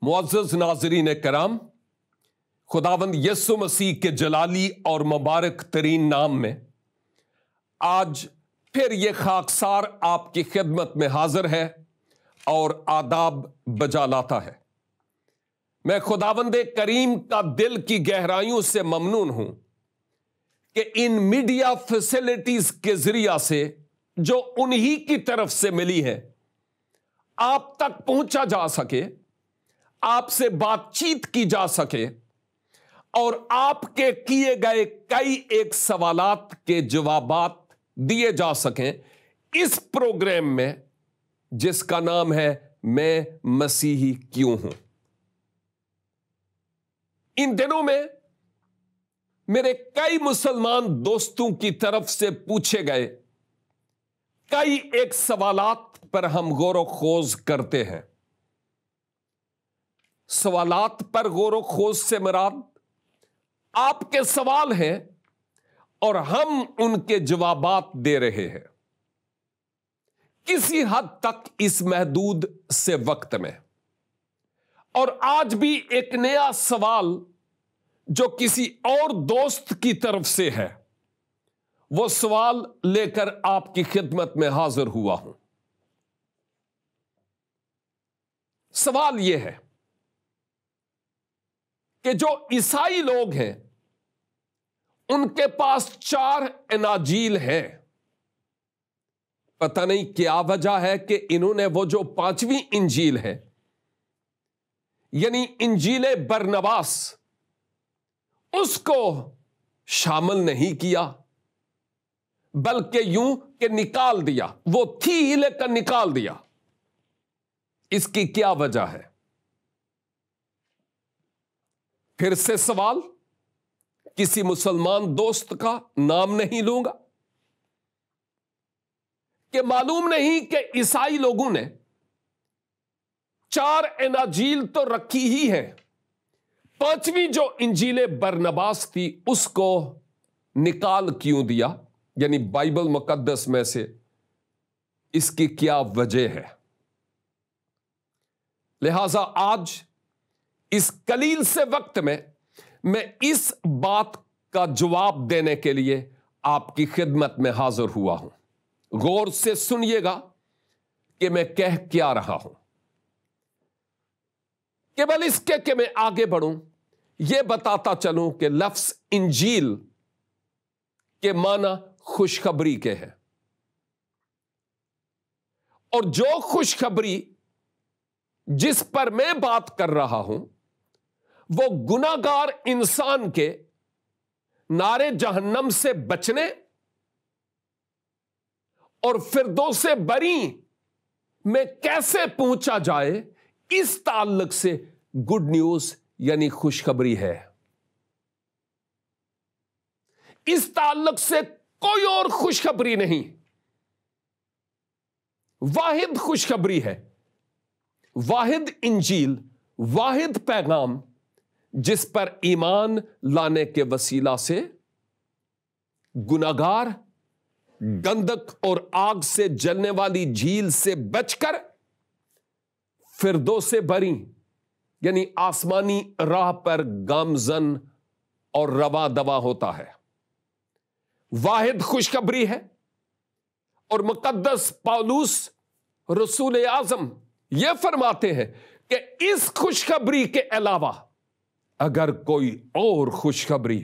معزز ناظرین کرام، خداوند یسوع مسیح کے جلالی اور مبارک ترین نام میں آج پھر یہ خاکسار آپ کی خدمت میں حاضر ہے اور آداب بجا لاتا ہے۔ میں خداوند کریم کا دل کی گہرائیوں سے ممنون ہوں کہ ان میڈیا فیسلٹیز کے ذریعہ سے جو انہی کی طرف سے ملی ہے آپ تک پہنچا جا سکے، آپ سے بات چیت کی جا سکے اور آپ کے کیے گئے کئی ایک سوالات کے جوابات دیے جا سکیں اس پروگرام میں جس کا نام ہے میں مسیحی کیوں ہوں۔ ان دنوں میں میرے کئی مسلمان دوستوں کی طرف سے پوچھے گئے کئی ایک سوالات پر ہم غور و خوض کرتے ہیں۔ سوالات پر غور و خوض سے مراد آپ کے سوال ہیں اور ہم ان کے جوابات دے رہے ہیں کسی حد تک اس محدود سے وقت میں۔ اور آج بھی ایک نیا سوال جو کسی اور دوست کی طرف سے ہے، وہ سوال لے کر آپ کی خدمت میں حاضر ہوا ہوں۔ سوال یہ ہے کہ جو عیسائی لوگ ہیں ان کے پاس 4 اناجیل ہیں، پتہ نہیں کیا وجہ ہے کہ انہوں نے وہ جو 5ویں انجیل ہے یعنی انجیل برنباس اس کو شامل نہیں کیا، بلکہ یوں کہ نکال دیا۔ وہ تھی لیکن نکال دیا۔ اس کی کیا وجہ ہے؟ پھر سے سوال، کسی مسلمان دوست کا نام نہیں لوں گا، کہ معلوم نہیں کہ عیسائی لوگوں نے 4 اناجیل تو رکھی ہی ہے، 5ویں جو انجیل برنباس تھی اس کو نکال کیوں دیا، یعنی بائبل مقدس میں سے؟ اس کی کیا وجہ ہے؟ لہذا آج اس قلیل سے وقت میں اس بات کا جواب دینے کے لیے آپ کی خدمت میں حاضر ہوا ہوں۔ غور سے سنیے گا کہ میں کہہ کیا رہا ہوں۔ کیول اس کے کہ میں آگے بڑھوں یہ بتاتا چلوں کہ لفظ انجیل کے معنی خوشخبری کے ہیں، اور جو خوشخبری جس پر میں بات کر رہا ہوں وہ گناہگار انسان کے نارے جہنم سے بچنے اور فردوس بری میں کیسے پہنچا جائے اس تعلق سے گڈ نیوز یعنی خوشخبری ہے۔ اس تعلق سے کوئی اور خوشخبری نہیں، واحد خوشخبری ہے، واحد انجیل، واحد پیغام جس پر ایمان لانے کے وسیلہ سے گناہگار گندک اور آگ سے جلنے والی جھیل سے بچ کر فردوس بری یعنی آسمانی راہ پر گامزن اور رواں دوا ہوتا ہے۔ واحد خوشخبری ہے، اور مقدس پولس رسول اعظم یہ فرماتے ہیں کہ اس خوشخبری کے علاوہ اگر کوئی اور خوشخبری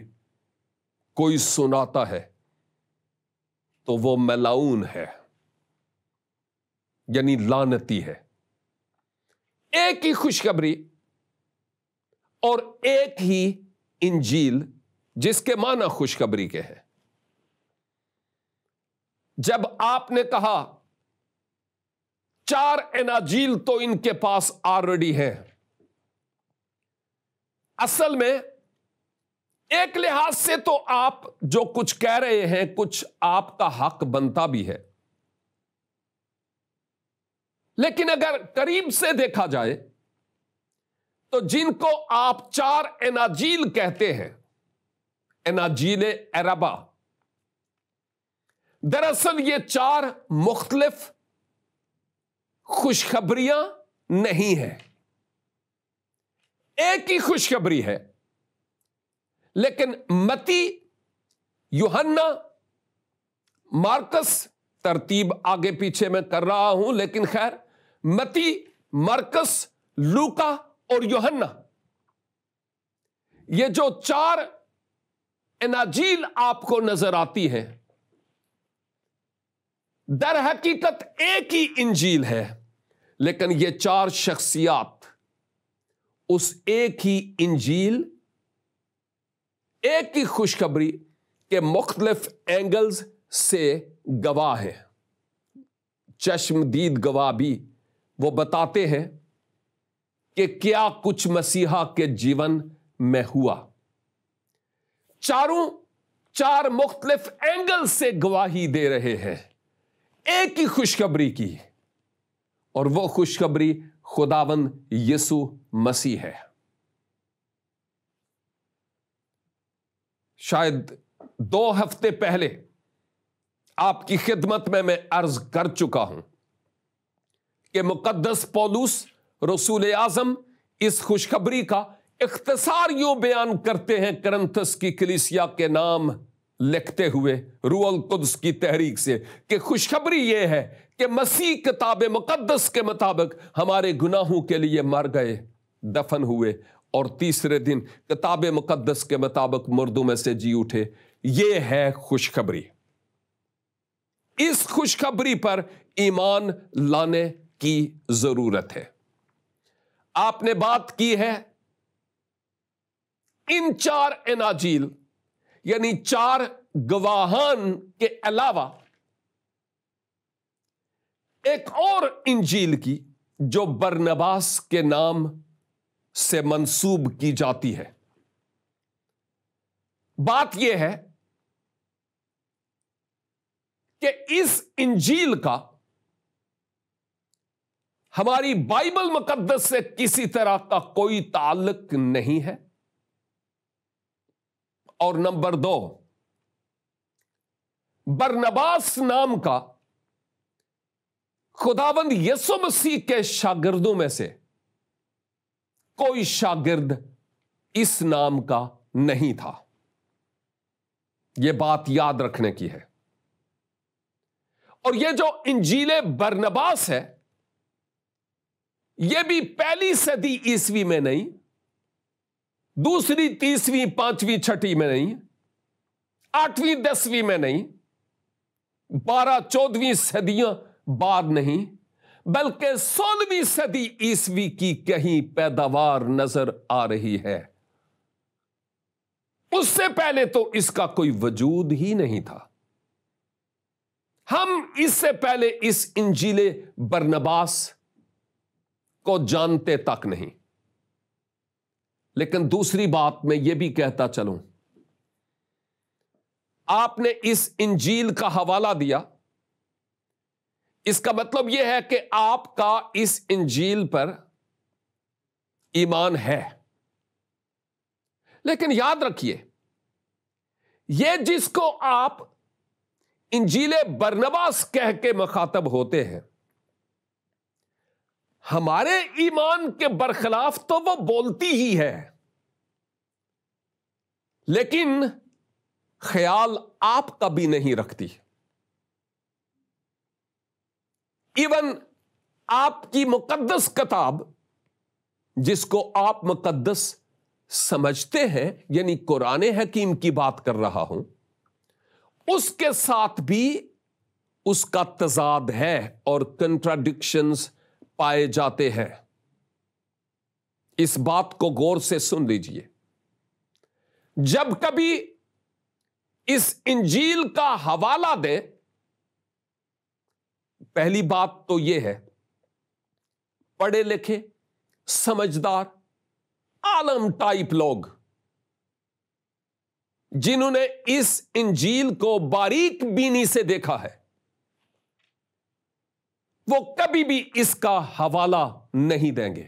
کوئی سناتا ہے تو وہ ملعون ہے، یعنی لعنتی ہے۔ ایک ہی خوشخبری اور ایک ہی انجیل جس کے معنی خوشخبری کے ہیں۔ جب آپ نے کہا 4 اناجیل تو ان کے پاس آلریڈی ہے، اصل میں ایک لحاظ سے تو آپ جو کچھ کہہ رہے ہیں کچھ آپ کا حق بنتا بھی ہے، لیکن اگر قریب سے دیکھا جائے تو جن کو آپ 4 اناجیل کہتے ہیں، اناجیل عربا، دراصل یہ 4 مختلف خوشخبریاں نہیں ہیں، ایک ہی خوشخبری ہے، لیکن متی، یوحنا، مارکس، ترتیب آگے پیچھے میں کر رہا ہوں لیکن خیر، متی، مرکس، لوکا اور یوحنا، یہ جو 4 اناجیل آپ کو نظر آتی ہیں، در حقیقت ایک ہی انجیل ہے، لیکن یہ 4 شخصیات اس ایک ہی انجیل، ایک ہی خوشخبری کے مختلف اینگلز سے گواہ ہیں، چشمدید گواہ بھی۔ وہ بتاتے ہیں کہ کیا کچھ مسیحا کے جیون میں ہوا، 4 مختلف اینگل سے گواہی دے رہے ہیں ایک ہی خوشخبری کی، اور وہ خوشخبری خداوند یسوع مسیح ہے۔ شاید 2 ہفتے پہلے آپ کی خدمت میں عرض کر چکا ہوں کہ مقدس پولس رسول اعظم اس خوشخبری کا اختصار یوں بیان کرتے ہیں کرنتھس کی کلیسیا کے نام لکھتے ہوئے روح القدس کی تحریک سے، کہ خوشخبری یہ ہے کہ مسیح کتاب مقدس کے مطابق ہمارے گناہوں کے لیے مر گئے، دفن ہوئے، اور تیسرے دن کتاب مقدس کے مطابق مردوں میں سے جی اٹھے۔ یہ ہے خوشخبری۔ اس خوشخبری پر ایمان لانے کی ضرورت ہے۔ آپ نے بات کی ہے ان 4 اناجیل یعنی 4 گواہان کے علاوہ ایک اور انجیل کی جو برنباس کے نام سے منسوب کی جاتی ہے۔ بات یہ ہے کہ اس انجیل کا ہماری بائبل مقدس سے کسی طرح کا کوئی تعلق نہیں ہے، اور نمبر 2، برنباس نام کا خداوند یسوع مسیح کے شاگردوں میں سے کوئی شاگرد اس نام کا نہیں تھا۔ یہ بات یاد رکھنے کی ہے۔ اور یہ جو انجیل برنباس ہے، یہ بھی پہلی صدی عیسوی میں نہیں، دوسری، تیسویں، پانچویں، چھٹی میں نہیں، 8ویں، 10ویں میں نہیں، 12، 14ویں صدیاں بعد نہیں، بلکہ 16ویں صدی عیسوی کی کہیں پیداوار نظر آ رہی ہے۔ اس سے پہلے تو اس کا کوئی وجود ہی نہیں تھا۔ ہم اس سے پہلے اس انجیل برنباس کو جانتے تک نہیں۔ لیکن دوسری بات میں یہ بھی کہتا چلوں، آپ نے اس انجیل کا حوالہ دیا، اس کا مطلب یہ ہے کہ آپ کا اس انجیل پر ایمان ہے۔ لیکن یاد رکھیے، یہ جس کو آپ انجیل برنباس کہہ کے مخاطب ہوتے ہیں، ہمارے ایمان کے برخلاف تو وہ بولتی ہی ہے، لیکن خیال آپ کا بھی نہیں رکھتی۔ ایون آپ کی مقدس کتاب، جس کو آپ مقدس سمجھتے ہیں، یعنی قرآن حکیم کی بات کر رہا ہوں، اس کے ساتھ بھی اس کا تضاد ہے اور کنٹراڈکشنز پائے جاتے ہیں۔ اس بات کو غور سے سن لیجئے۔ جب کبھی اس انجیل کا حوالہ دیں، پہلی بات تو یہ ہے، پڑھے لکھے، سمجھدار، عالم ٹائپ لوگ جنہوں نے اس انجیل کو باریک بینی سے دیکھا ہے، وہ کبھی بھی اس کا حوالہ نہیں دیں گے۔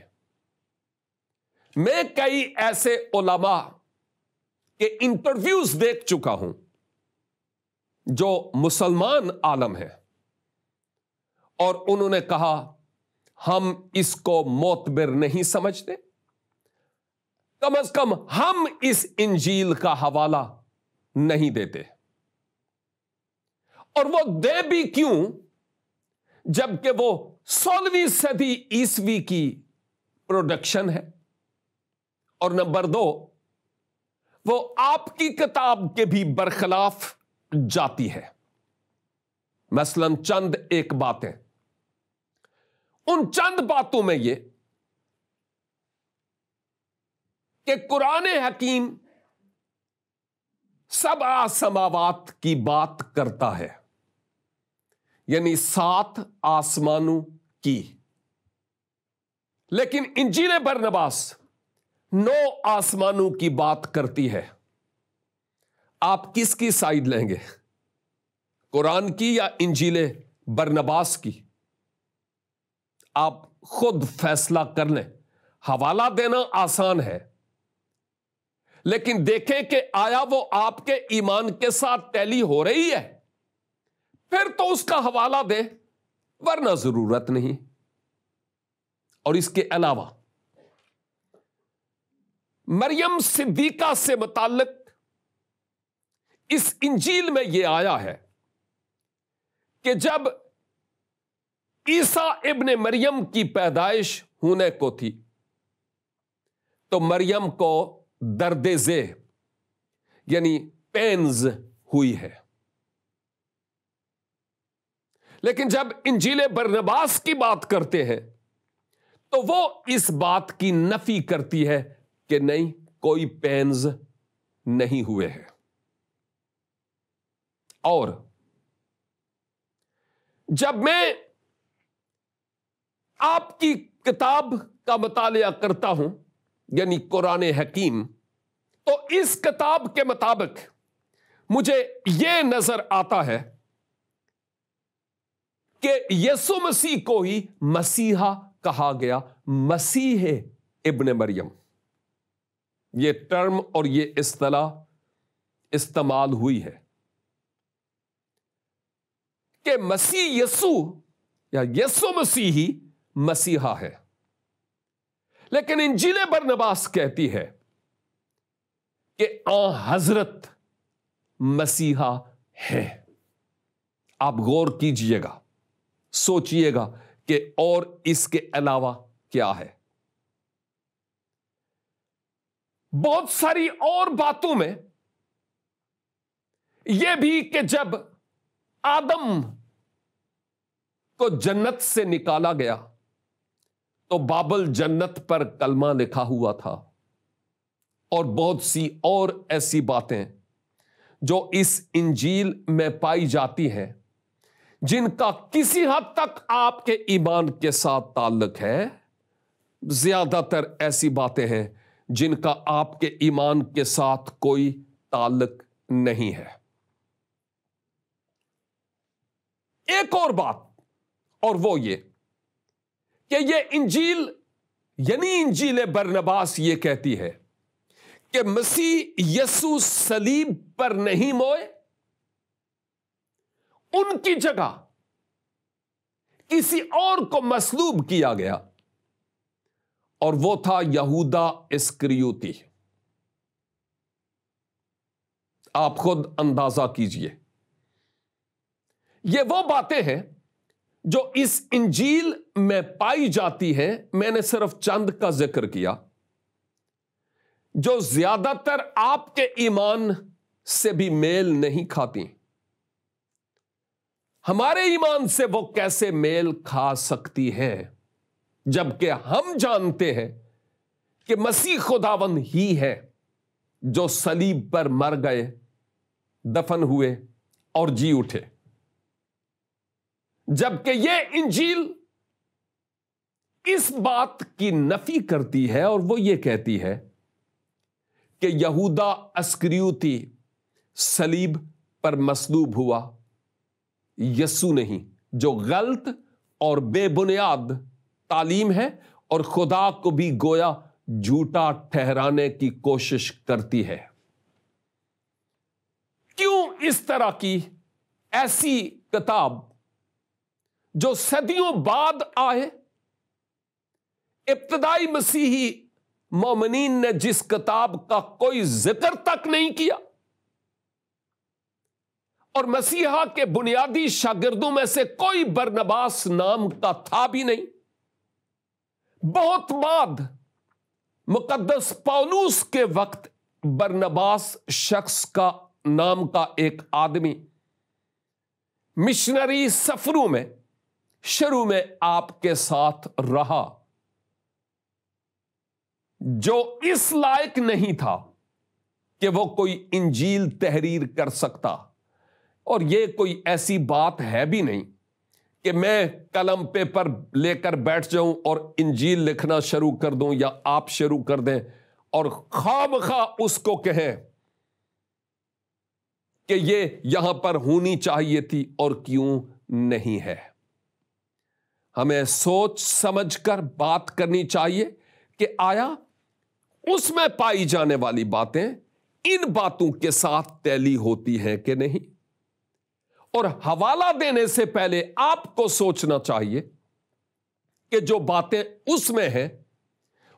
میں کئی ایسے علماء کے انٹرویوز دیکھ چکا ہوں جو مسلمان عالم ہیں، اور انہوں نے کہا ہم اس کو معتبر نہیں سمجھتے، کم از کم ہم اس انجیل کا حوالہ نہیں دیتے. اور وہ دے بھی کیوں جبکہ وہ 16ویں صدی عیسوی کی پروڈکشن ہے. اور نمبر 2، وہ آپ کی کتاب کے بھی برخلاف جاتی ہے. مثلاً چند ایک باتیں، ان چند باتوں میں یہ کہ قرآن حکیم 7 سماوات کی بات کرتا ہے، یعنی 7 آسمانوں کی، لیکن انجیل برنباس 9 آسمانوں کی بات کرتی ہے. آپ کس کی سائیڈ لیں گے، قرآن کی یا انجیل برنباس کی؟ آپ خود فیصلہ کر لیں. حوالہ دینا آسان ہے، لیکن دیکھیں کہ آیا وہ آپ کے ایمان کے ساتھ ٹیلی ہو رہی ہے، پھر تو اس کا حوالہ دیں، ورنہ ضرورت نہیں. اور اس کے علاوہ مریم صدیقہ سے متعلق اس انجیل میں یہ آیا ہے کہ جب عیسیٰ ابن مریم کی پیدائش ہونے کو تھی تو مریم کو درد ذیل یعنی پینز ہوئی ہے. لیکن جب انجیل برنباس کی بات کرتے ہیں تو وہ اس بات کی نفی کرتی ہے کہ نہیں، کوئی پینز نہیں ہوئے ہیں. اور جب میں آپ کی کتاب کا مطالعہ کرتا ہوں، یعنی قرآن حکیم، تو اس کتاب کے مطابق مجھے یہ نظر آتا ہے کہ یسوع مسیح کو ہی مسیحا کہا گیا، مسیح ابن مریم. یہ ٹرم اور یہ اصطلاح استعمال ہوئی ہے کہ مسیح یسوع یا یسوع مسیح ہی مسیحا ہے. لیکن انجیل برنباس کہتی ہے کہ حضرت مسیحا ہے. آپ غور کیجئے گا، سوچئے گا کہ اور اس کے علاوہ کیا ہے. بہت ساری اور باتوں میں یہ بھی کہ جب آدم کو جنت سے نکالا گیا تو بابل جنت پر کلمہ لکھا ہوا تھا، اور بہت سی اور ایسی باتیں جو اس انجیل میں پائی جاتی ہیں جن کا کسی حد تک آپ کے ایمان کے ساتھ تعلق ہے. زیادہ تر ایسی باتیں ہیں جن کا آپ کے ایمان کے ساتھ کوئی تعلق نہیں ہے. ایک اور بات، اور وہ یہ کہ یہ انجیل یعنی انجیل برنباس یہ کہتی ہے کہ مسیح یسوع صلیب پر نہیں موئے، ان کی جگہ کسی اور کو مصلوب کیا گیا، اور وہ تھا یہودا اسکریوتی. آپ خود اندازہ کیجئے. یہ وہ باتیں ہیں جو اس انجیل میں پائی جاتی ہیں، میں نے صرف چند کا ذکر کیا، جو زیادہ تر آپ کے ایمان سے بھی میل نہیں کھاتی. ہمارے ایمان سے وہ کیسے میل کھا سکتی ہیں جبکہ ہم جانتے ہیں کہ مسیح خداوند ہی ہے جو صلیب پر مر گئے، دفن ہوئے اور جی اٹھے. جبکہ یہ انجیل اس بات کی نفی کرتی ہے، اور وہ یہ کہتی ہے کہ یہودا اسکریوتی صلیب پر مصلوب ہوا، یسوع نہیں، جو غلط اور بے بنیاد تعلیم ہے اور خدا کو بھی گویا جھوٹا ٹھہرانے کی کوشش کرتی ہے. کیوں اس طرح کی ایسی کتاب جو صدیوں بعد آئے، ابتدائی مسیحی مومنین نے جس کتاب کا کوئی ذکر تک نہیں کیا، اور مسیحا کے بنیادی شاگردوں میں سے کوئی برنباس نام کا تھا بھی نہیں۔ بہت بعد مقدس پولوس کے وقت برنباس شخص کا نام کا ایک آدمی مشنری سفروں میں شروع میں آپ کے ساتھ رہا، جو اس لائق نہیں تھا کہ وہ کوئی انجیل تحریر کر سکتا، اور یہ کوئی ایسی بات ہے بھی نہیں کہ میں قلم پیپر لے کر بیٹھ جاؤں اور انجیل لکھنا شروع کر دوں یا آپ شروع کر دیں اور خواہ اس کو کہیں کہ یہ یہاں پر ہونی چاہیے تھی اور کیوں نہیں ہے۔ ہمیں سوچ سمجھ کر بات کرنی چاہیے کہ آیا اس میں پائی جانے والی باتیں ان باتوں کے ساتھ طیلی ہوتی ہیں کہ نہیں، اور حوالہ دینے سے پہلے آپ کو سوچنا چاہیے کہ جو باتیں اس میں ہیں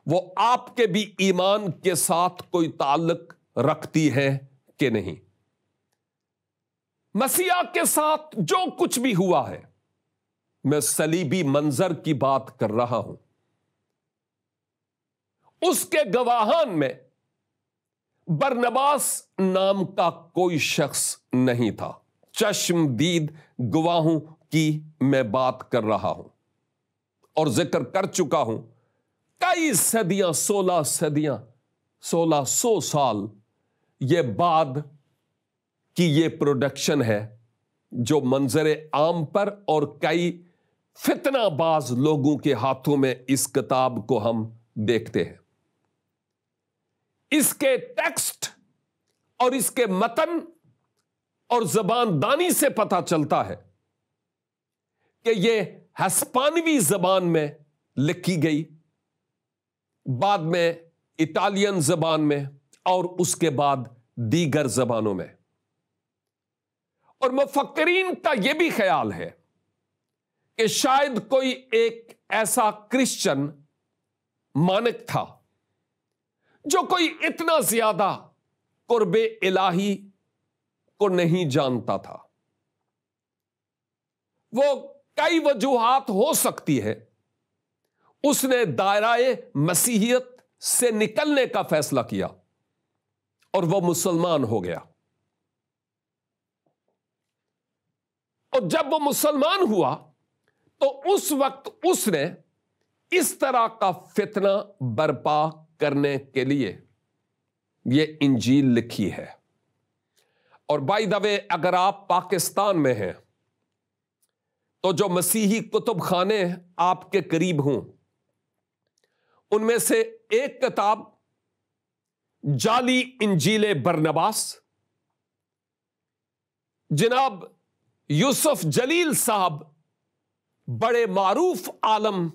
وہ آپ کے بھی ایمان کے ساتھ کوئی تعلق رکھتی ہیں کہ نہیں۔ مسیح کے ساتھ جو کچھ بھی ہوا ہے، میں صلیبی منظر کی بات کر رہا ہوں، اس کے گواہان میں برنباس نام کا کوئی شخص نہیں تھا۔ چشم دید گواہوں کی میں بات کر رہا ہوں، اور ذکر کر چکا ہوں کئی صدیاں، 1600 سال یہ بعد کی یہ پروڈکشن ہے جو منظر عام پر اور کئی فتنہ باز لوگوں کے ہاتھوں میں اس کتاب کو ہم دیکھتے ہیں۔ اس کے ٹیکسٹ اور اس کے متن اور زبان دانی سے پتہ چلتا ہے کہ یہ ہسپانوی زبان میں لکھی گئی، بعد میں اٹالین زبان میں، اور اس کے بعد دیگر زبانوں میں۔ اور مفکرین کا یہ بھی خیال ہے کہ شاید کوئی ایک ایسا کرسچن مانک تھا جو کوئی اتنا زیادہ قرب الہی کو نہیں جانتا تھا۔ وہ کئی وجوہات ہو سکتی ہے، اس نے دائرہ مسیحیت سے نکلنے کا فیصلہ کیا اور وہ مسلمان ہو گیا، اور جب وہ مسلمان ہوا تو اس وقت اس نے اس طرح کا فتنہ برپا کرنے کے لیے یہ انجیل لکھی ہے۔ اور بائی دا وے، اگر آپ پاکستان میں ہیں تو جو مسیحی کتب خانے آپ کے قریب ہوں، ان میں سے ایک کتاب جعلی انجیل برنباس، جناب یوسف جلیل صاحب بڑے معروف عالم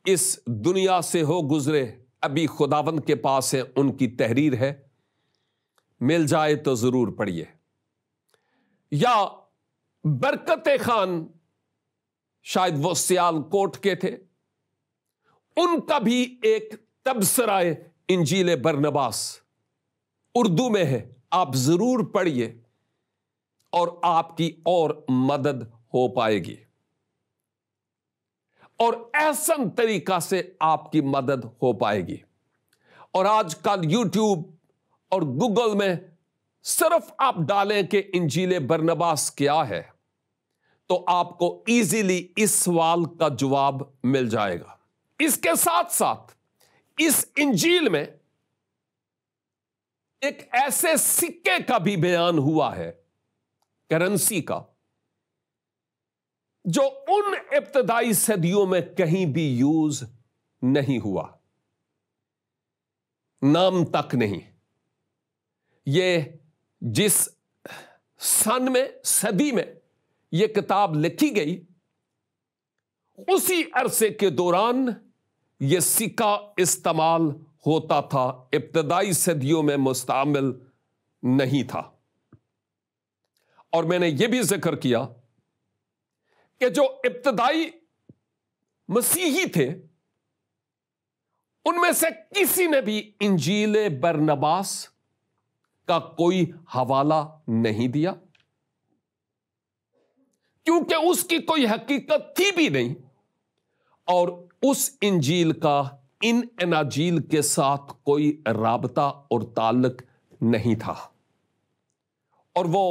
اس دنیا سے ہو گزرے، ابھی خداوند کے پاس ہے، ان کی تحریر ہے، مل جائے تو ضرور پڑھیے۔ یا برکت خان، شاید وہ سیال کوٹ کے تھے، ان کا بھی ایک تبصرہ انجیل برنباس اردو میں ہے، آپ ضرور پڑھیے اور آپ کی اور مدد ہو پائے گی، اور احسن طریقہ سے آپ کی مدد ہو پائے گی۔ اور آج کل یوٹیوب اور گوگل میں صرف آپ ڈالیں کہ انجیل برنباس کیا ہے تو آپ کو ایزیلی اس سوال کا جواب مل جائے گا۔ اس کے ساتھ ساتھ اس انجیل میں ایک ایسے سکے کا بھی بیان ہوا ہے، کرنسی کا، جو ان ابتدائی صدیوں میں کہیں بھی یوز نہیں ہوا، نام تک نہیں۔ یہ جس سن میں، صدی میں یہ کتاب لکھی گئی، اسی عرصے کے دوران یہ سکہ استعمال ہوتا تھا، ابتدائی صدیوں میں مستعمل نہیں تھا۔ اور میں نے یہ بھی ذکر کیا کہ جو ابتدائی مسیحی تھے ان میں سے کسی نے بھی انجیل برنباس کا کوئی حوالہ نہیں دیا، کیونکہ اس کی کوئی حقیقت تھی بھی نہیں، اور اس انجیل کا ان اناجیل کے ساتھ کوئی رابطہ اور تعلق نہیں تھا۔ اور وہ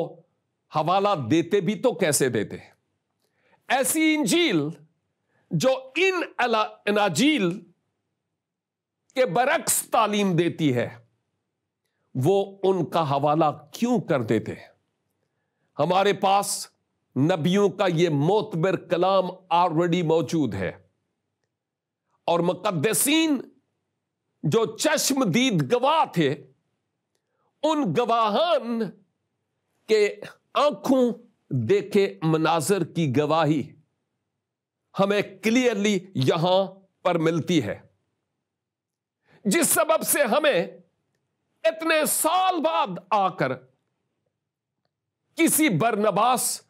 حوالہ دیتے بھی تو کیسے دیتے؟ ایسی انجیل جو ان اناجیل کے برعکس تعلیم دیتی ہے، وہ ان کا حوالہ کیوں کر دیتے؟ ہمارے پاس نبیوں کا یہ معتبر کلام آلریڈی موجود ہے، اور مقدسین جو چشمدید گواہ تھے، ان گواہان کے آنکھوں دیکھے مناظر کی گواہی ہمیں کلیئرلی یہاں پر ملتی ہے، جس سبب سے ہمیں اتنے سال بعد آ کر کسی برنباس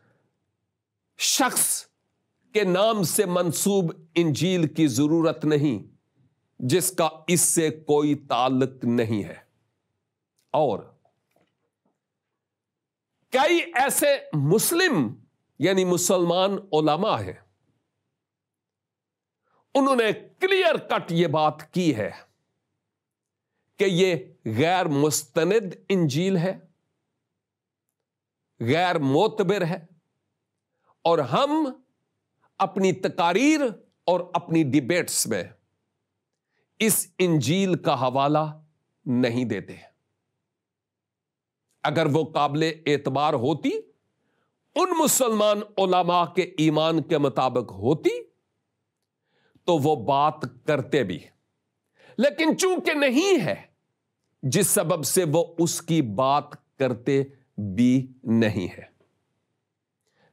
شخص کے نام سے منسوب انجیل کی ضرورت نہیں، جس کا اس سے کوئی تعلق نہیں ہے۔ اور کئی ایسے مسلم یعنی مسلمان علماء ہیں، انہوں نے کلیئر کٹ یہ بات کی ہے کہ یہ غیر مستند انجیل ہے، غیر معتبر ہے، اور ہم اپنی تقاریر اور اپنی ڈیبیٹس میں اس انجیل کا حوالہ نہیں دیتے۔ اگر وہ قابل اعتبار ہوتی، ان مسلمان علماء کے ایمان کے مطابق ہوتی، تو وہ بات کرتے بھی، لیکن چونکہ نہیں ہے، جس سبب سے وہ اس کی بات کرتے بھی نہیں ہے۔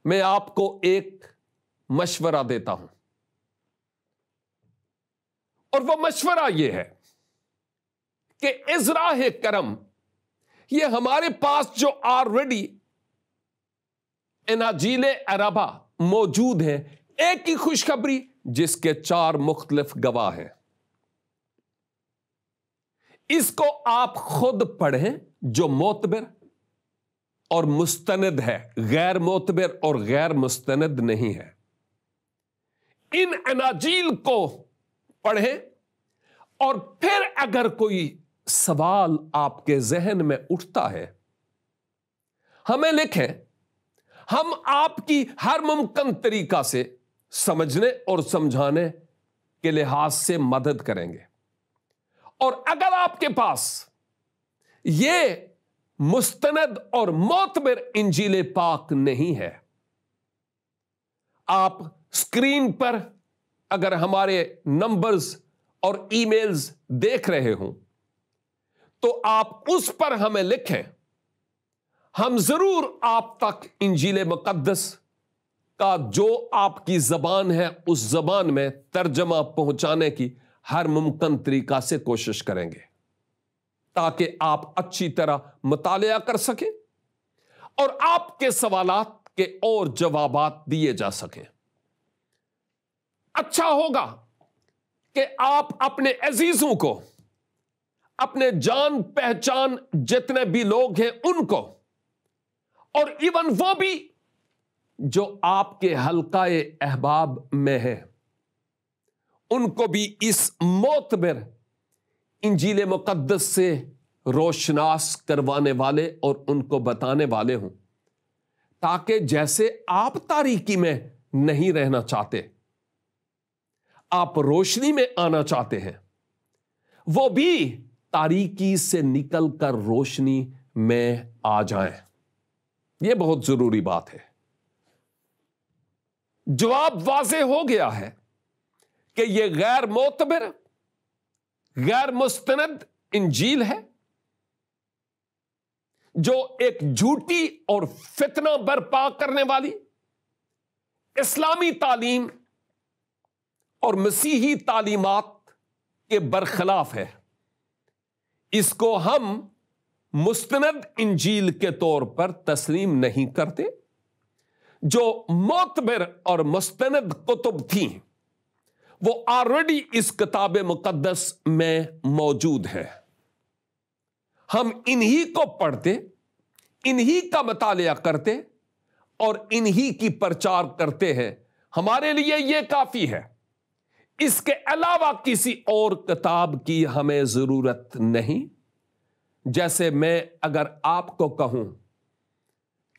میں آپ کو ایک مشورہ دیتا ہوں، اور وہ مشورہ یہ ہے کہ ازراہ کرم، یہ ہمارے پاس جو آلریڈی اناجیل عربہ موجود ہے، ایک ہی خوشخبری جس کے 4 مختلف گواہ ہیں، اس کو آپ خود پڑھیں جو معتبر اور مستند ہے، غیر معتبر اور غیر مستند نہیں ہے۔ ان اناجیل کو پڑھیں، اور پھر اگر کوئی سوال آپ کے ذہن میں اٹھتا ہے، ہمیں لکھیں، ہم آپ کی ہر ممکن طریقہ سے سمجھنے اور سمجھانے کے لحاظ سے مدد کریں گے۔ اور اگر آپ کے پاس یہ مستند اور معتبر انجیل پاک نہیں ہے، آپ اسکرین پر اگر ہمارے نمبرز اور ای میلز دیکھ رہے ہوں تو آپ اس پر ہمیں لکھیں، ہم ضرور آپ تک انجیل مقدس کا جو آپ کی زبان ہے اس زبان میں ترجمہ پہنچانے کی ہر ممکن طریقہ سے کوشش کریں گے، تاکہ آپ اچھی طرح مطالعہ کر سکیں اور آپ کے سوالات کے اور جوابات دیے جا سکیں۔ اچھا ہوگا کہ آپ اپنے عزیزوں کو، اپنے جان پہچان جتنے بھی لوگ ہیں ان کو، اور ایون وہ بھی جو آپ کے حلقہ احباب میں ہیں، ان کو بھی اس معتبر انجیل مقدس سے روشناس کروانے والے اور ان کو بتانے والے ہوں، تاکہ جیسے آپ تاریکی میں نہیں رہنا چاہتے، آپ روشنی میں آنا چاہتے ہیں، وہ بھی تاریکی سے نکل کر روشنی میں آ جائیں۔ یہ بہت ضروری بات ہے۔ جواب واضح ہو گیا ہے کہ یہ غیر معتبر، غیر مستند انجیل ہے، جو ایک جھوٹی اور فتنہ برپا کرنے والی اسلامی تعلیم اور مسیحی تعلیمات کے برخلاف ہے۔ اس کو ہم مستند انجیل کے طور پر تسلیم نہیں کرتے۔ جو معتبر اور مستند کتب تھیں وہ آلریڈی اس کتاب مقدس میں موجود ہے. ہم انہی کو پڑھتے، انہی کا مطالعہ کرتے اور انہی کی پرچار کرتے ہیں. ہمارے لیے یہ کافی ہے. اس کے علاوہ کسی اور کتاب کی ہمیں ضرورت نہیں. جیسے میں اگر آپ کو کہوں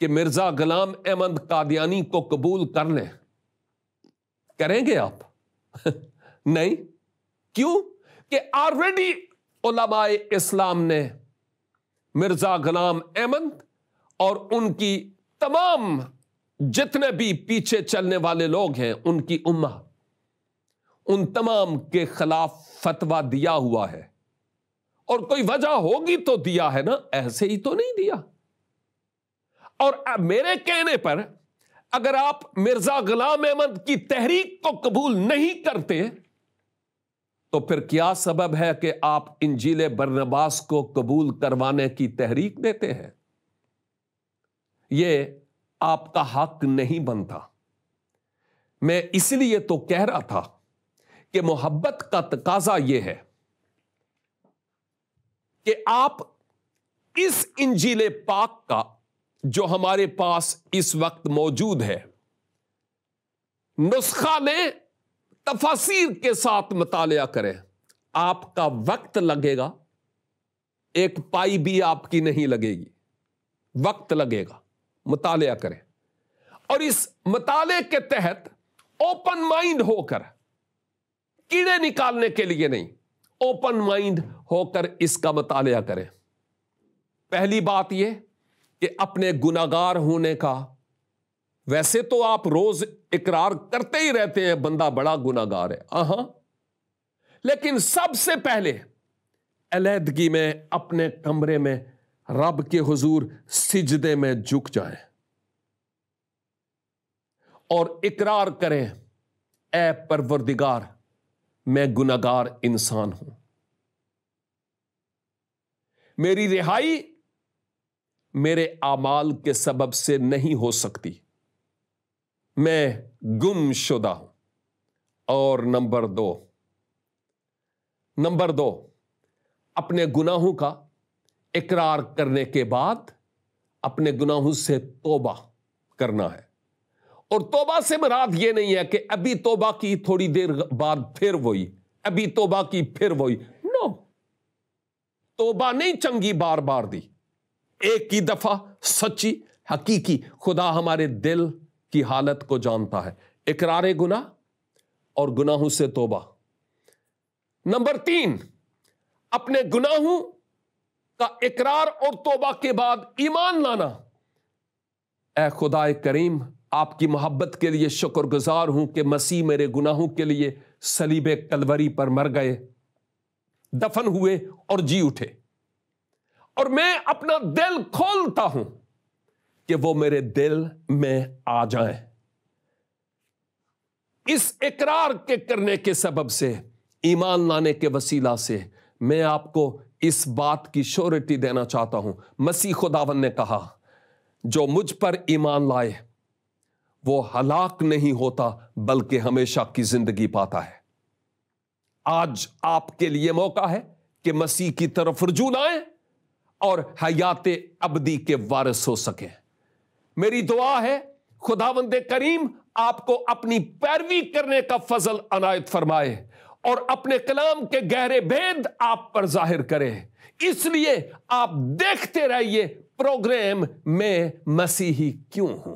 کہ مرزا غلام احمد قادیانی کو قبول کر لیں، کریں گے آپ؟ نہیں. کیوں؟ کہ آلریڈی علماء اسلام نے مرزا غلام احمد اور ان کی تمام جتنے بھی پیچھے چلنے والے لوگ ہیں، ان کی امہ، ان تمام کے خلاف فتویٰ دیا ہوا ہے. اور کوئی وجہ ہوگی تو دیا ہے نا، ایسے ہی تو نہیں دیا. اور میرے کہنے پر اگر آپ مرزا غلام احمد کی تحریک کو قبول نہیں کرتے تو پھر کیا سبب ہے کہ آپ انجیل برنباس کو قبول کروانے کی تحریک دیتے ہیں؟ یہ آپ کا حق نہیں بنتا. میں اس لیے تو کہہ رہا تھا کہ محبت کا تقاضا یہ ہے کہ آپ اس انجیل پاک کا جو ہمارے پاس اس وقت موجود ہے، نسخہ لیں، تفاسیر کے ساتھ مطالعہ کریں. آپ کا وقت لگے گا، ایک پائی بھی آپ کی نہیں لگے گی، وقت لگے گا. مطالعہ کریں اور اس مطالعے کے تحت اوپن مائنڈ ہو کر، کیڑے نکالنے کے لیے نہیں، اوپن مائنڈ ہو کر اس کا مطالعہ کریں. پہلی بات یہ کہ اپنے گناہگار ہونے کا، ویسے تو آپ روز اقرار کرتے ہی رہتے ہیں بندہ بڑا گناہگار ہے، لیکن سب سے پہلے علیحدگی میں اپنے کمرے میں رب کے حضور سجدے میں جھک جائیں اور اقرار کریں، اے پروردگار میں گناہگار انسان ہوں. میری رہائی میرے اعمال کے سبب سے نہیں ہو سکتی، میں گم شدہ ہوں. اور نمبر دو اپنے گناہوں کا اقرار کرنے کے بعد اپنے گناہوں سے توبہ کرنا ہے. اور توبہ سے مراد یہ نہیں ہے کہ ابھی توبہ کی تھوڑی دیر بعد پھر وہی، ابھی توبہ کی پھر وہی. نو، توبہ نہیں چنگی بار بار دی، ایک ہی دفعہ سچی حقیقی. خدا ہمارے دل کی حالت کو جانتا ہے. اقرار گناہ اور گناہوں سے توبہ. نمبر 3، اپنے گناہوں کا اقرار اور توبہ کے بعد ایمان لانا. اے خدا کریم، آپ کی محبت کے لیے شکر گزار ہوں کہ مسیح میرے گناہوں کے لیے صلیب کلوری پر مر گئے، دفن ہوئے اور جی اٹھے. اور میں اپنا دل کھولتا ہوں کہ وہ میرے دل میں آ جائیں. اس اقرار کے کرنے کے سبب سے، ایمان لانے کے وسیلہ سے، میں آپ کو اس بات کی شورٹی دینا چاہتا ہوں. مسیح خداوند نے کہا، جو مجھ پر ایمان لائے وہ ہلاک نہیں ہوتا بلکہ ہمیشہ کی زندگی پاتا ہے. آج آپ کے لیے موقع ہے کہ مسیح کی طرف رجوع لائیں اور حیات ابدی کے وارث ہو سکیں. میری دعا ہے خداوند کریم آپ کو اپنی پیروی کرنے کا فضل عنایت فرمائے اور اپنے کلام کے گہرے بھید آپ پر ظاہر کرے. اس لیے آپ دیکھتے رہیے پروگرام میں مسیحی کیوں ہوں.